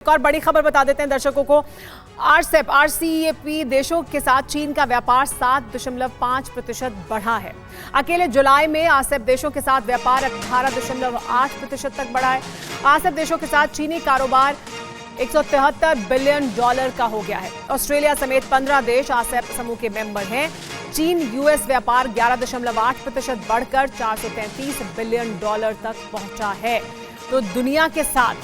एक और बड़ी खबर बता देते हैं दर्शकों को। आरसीईपी देशों के साथ चीन का व्यापार 7.5% बढ़ा है। अकेले जुलाई में आरसीईपी देशों के साथ व्यापार 18.8% तक बढ़ा है। आरसीईपी देशों के साथ चीनी कारोबार $173 बिलियन का हो गया है। ऑस्ट्रेलिया समेत 15 देश आरसीईपी समूह के मेंबर हैं। चीन यूएस व्यापार 11.8% बढ़कर $433 बिलियन तक पहुंचा है। तो दुनिया के साथ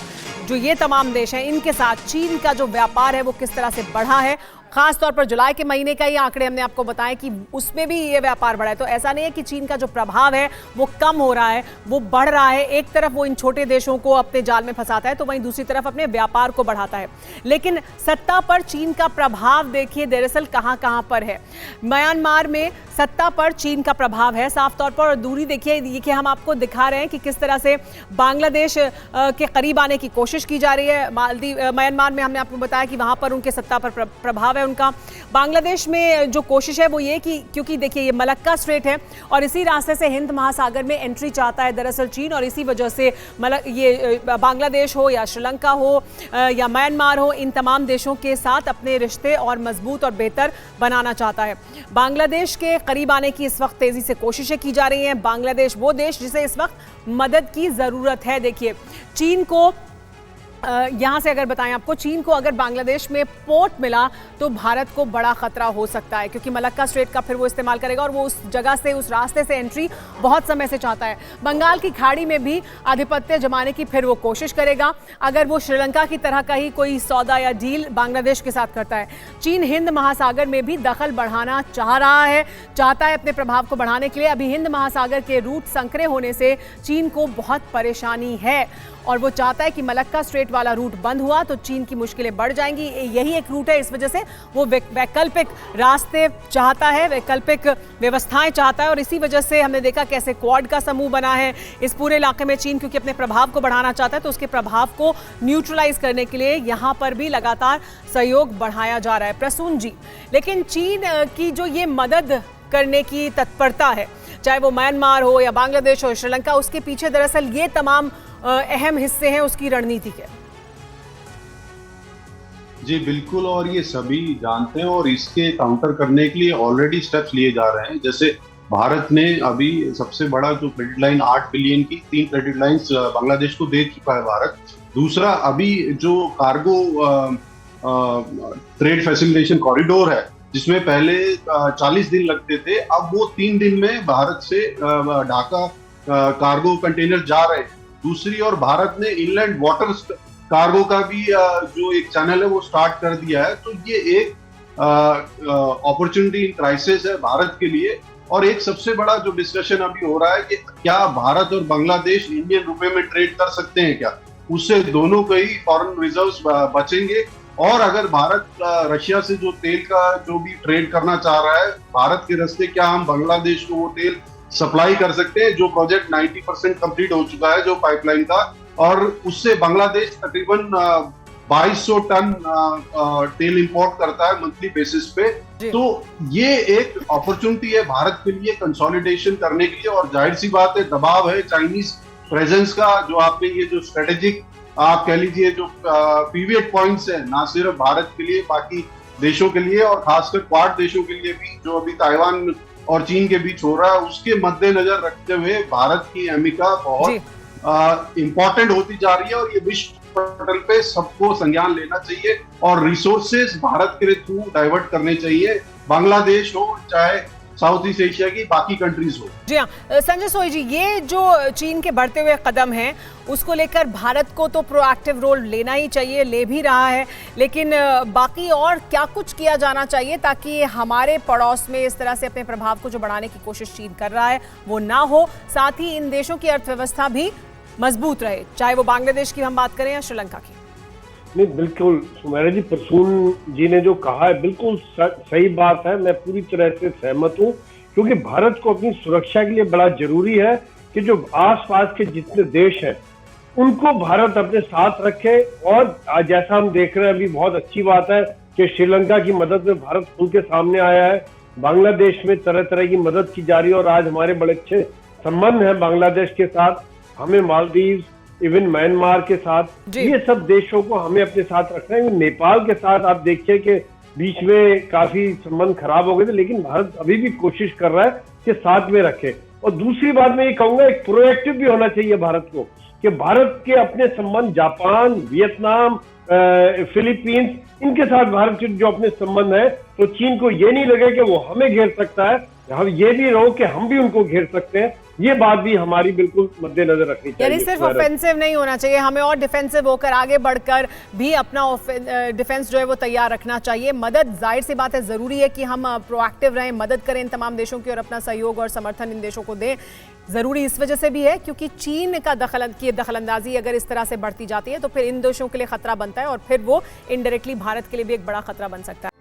जो ये तमाम देश हैं, इनके साथ चीन का जो व्यापार है वो किस तरह से बढ़ा है, खास तौर पर जुलाई के महीने का ये आंकड़े हमने आपको बताए कि उसमें भी ये व्यापार बढ़ा है। तो ऐसा नहीं है कि चीन का जो प्रभाव है वो कम हो रहा है, वो बढ़ रहा है। एक तरफ वो इन छोटे देशों को अपने जाल में फंसाता है तो वहीं दूसरी तरफ अपने व्यापार को बढ़ाता है। लेकिन सत्ता पर चीन का प्रभाव देखिए दरअसल कहां कहां पर है। म्यांमार में सत्ता पर चीन का प्रभाव है साफ तौर पर। और दूरी देखिए हम आपको दिखा रहे हैं कि किस तरह से बांग्लादेश के करीब आने की कोशिश की जा रही है। म्यांमार में हमने आपको बताया कि वहां पर उनके सत्ता पर प्रभाव है उनका। बांग्लादेश में जो कोशिश है वो ये कि क्योंकि देखिए ये मलक्का स्ट्रेट है और इसी रास्ते से हिंद महासागर में एंट्री चाहता है दरअसल चीन, और इसी वजह से ये बांग्लादेश हो या श्रीलंका हो या म्यांमार हो, इन तमाम देशों के साथ अपने रिश्ते और मजबूत और बेहतर बनाना चाहता है। बांग्लादेश के करीब आने की इस वक्त तेजी से कोशिशें की जा रही हैं। बांग्लादेश वो देश जिसे इस वक्त मदद की जरूरत है। देखिए चीन को यहां से अगर बताएं आपको, चीन को अगर बांग्लादेश में पोर्ट मिला तो भारत को बड़ा खतरा हो सकता है, क्योंकि मलक्का स्ट्रेट का फिर वो इस्तेमाल करेगा और वो उस जगह से, उस रास्ते से एंट्री बहुत समय से चाहता है। बंगाल की खाड़ी में भी आधिपत्य जमाने की फिर वो कोशिश करेगा अगर वो श्रीलंका की तरह का ही कोई सौदा या डील बांग्लादेश के साथ करता है। चीन हिंद महासागर में भी दखल बढ़ाना चाहता है अपने प्रभाव को बढ़ाने के लिए। अभी हिंद महासागर के रूट संकरे होने से चीन को बहुत परेशानी है और वो चाहता है कि मलक्का स्ट्रेट वाला रूट बंद हुआ तो चीन की मुश्किलें बढ़ जाएंगी। यही एक रूट है, इस वजह से वो वैकल्पिक रास्ते चाहता है, वैकल्पिक व्यवस्थाएं चाहता है। और इसी वजह से हमने देखा कैसे क्वाड का समूह बना है इस पूरे इलाके में। चीन क्योंकि अपने प्रभाव को बढ़ाना चाहता है तो उसके प्रभाव को न्यूट्रलाइज करने के लिए यहाँ पर भी लगातार सहयोग बढ़ाया जा रहा है। प्रसून जी, लेकिन चीन की जो ये मदद करने की तत्परता है, चाहे वो म्यांमार हो या बांग्लादेश हो, श्रीलंका, उसके पीछे दरअसल ये तमाम अहम हिस्से हैं उसकी रणनीति के। जी बिल्कुल, और ये सभी जानते हैं और इसके काउंटर करने के लिए ऑलरेडी स्टेप्स लिए जा रहे हैं। जैसे भारत ने अभी सबसे बड़ा जो क्रेडिट लाइन 8 बिलियन की 3 क्रेडिट लाइंस बांग्लादेश को दे चुका है भारत। दूसरा, अभी जो कार्गो ट्रेड फैसिलिटेशन कॉरिडोर है जिसमें पहले 40 दिन लगते थे, अब वो 3 दिन में भारत से ढाका कार्गो कंटेनर जा रहे हैं। दूसरी ओर भारत ने इनलैंड वाटर कार्गो का भी जो एक चैनल है वो स्टार्ट कर दिया है। तो ये एक अपॉर्चुनिटी इन क्राइसिस है भारत के लिए। और एक सबसे बड़ा जो डिस्कशन अभी हो रहा है कि क्या भारत और बांग्लादेश इंडियन रुपए में ट्रेड कर सकते हैं क्या, उससे दोनों के ही फॉरेन रिजर्व्स बचेंगे। और अगर भारत रशिया से जो तेल का जो भी ट्रेड करना चाह रहा है भारत के रास्ते, क्या हम बांग्लादेश को वो तेल सप्लाई कर सकते हैं। जो प्रोजेक्ट 90% कंप्लीट हो चुका है जो पाइपलाइन का, और उससे बांग्लादेश तकरीबन 2200 टन तेल इंपोर्ट करता है मंथली बेसिस पे। तो ये एक अपॉर्चुनिटी है भारत के लिए कंसोलिडेशन करने के लिए। और जाहिर सी बात है दबाव है चाइनीज प्रेजेंस का, जो आपने ये जो स्ट्रेटेजिक आप कह लीजिए जो पीवियट पॉइंट्स है ना सिर्फ भारत के लिए बाकी देशों के लिए और खासकर क्वाड देशों के लिए भी, जो अभी ताइवान और चीन के बीच हो रहा है, उसके मद्देनजर रखते हुए भारत की भूमिका बहुत इंपॉर्टेंट होती जा रही है। और ये विश्व पटल पे सबको संज्ञान लेना चाहिए और रिसोर्सेज भारत के थ्रू डाइवर्ट करने चाहिए, बांग्लादेश हो चाहे साउथ ईस्ट एशिया की बाकी कंट्रीज हो। जी हाँ, संजय सोई जी, ये जो चीन के बढ़ते हुए कदम हैं उसको लेकर भारत को तो प्रोएक्टिव रोल लेना ही चाहिए, ले भी रहा है, लेकिन बाकी और क्या कुछ किया जाना चाहिए ताकि हमारे पड़ोस में इस तरह से अपने प्रभाव को जो बढ़ाने की कोशिश चीन कर रहा है वो ना हो, साथ ही इन देशों की अर्थव्यवस्था भी मजबूत रहे, चाहे वो बांग्लादेश की हम बात करें या श्रीलंका की। नहीं, बिल्कुल सुमेरा जी, प्रसून जी ने जो कहा है बिल्कुल सही बात है। मैं पूरी तरह से सहमत हूँ, क्योंकि भारत को अपनी सुरक्षा के लिए बड़ा जरूरी है कि जो आसपास के जितने देश हैं उनको भारत अपने साथ रखे। और जैसा हम देख रहे हैं अभी, बहुत अच्छी बात है कि श्रीलंका की मदद में भारत खुल के सामने आया है। बांग्लादेश में तरह तरह की मदद की जा रही है और आज हमारे बड़े अच्छे संबंध हैं बांग्लादेश के साथ। हमें मालदीव इवन म्यांमार के साथ, ये सब देशों को हमें अपने साथ रखना है। नेपाल के साथ आप देखिए कि बीच में काफी संबंध खराब हो गए थे, लेकिन भारत अभी भी कोशिश कर रहा है कि साथ में रखे। और दूसरी बात मैं ये कहूंगा, एक प्रोएक्टिव भी होना चाहिए भारत को, कि भारत के अपने संबंध जापान, वियतनाम, फिलीपींस, इनके साथ भारत के जो अपने संबंध है, तो चीन को ये नहीं लगे कि वो हमें घेर सकता है, हम ये भी रहो कि हम भी उनको घेर सकते हैं। ये बात भी हमारी बिल्कुल मद्देनजर रखनी चाहिए। यानी सिर्फ ऑफेंसिव नहीं होना चाहिए, हमें और डिफेंसिव होकर आगे बढ़कर भी अपना डिफेंस जो है वो तैयार रखना चाहिए। मदद, जाहिर सी बात है, जरूरी है कि हम प्रोएक्टिव रहें, मदद करें इन तमाम देशों की और अपना सहयोग और समर्थन इन देशों को दें। जरूरी इस वजह से भी है क्योंकि चीन का दखलंदाजी अगर इस तरह से बढ़ती जाती है तो फिर इन देशों के लिए खतरा बनता है और फिर वो इनडायरेक्टली भारत के लिए भी एक बड़ा खतरा बन सकता है।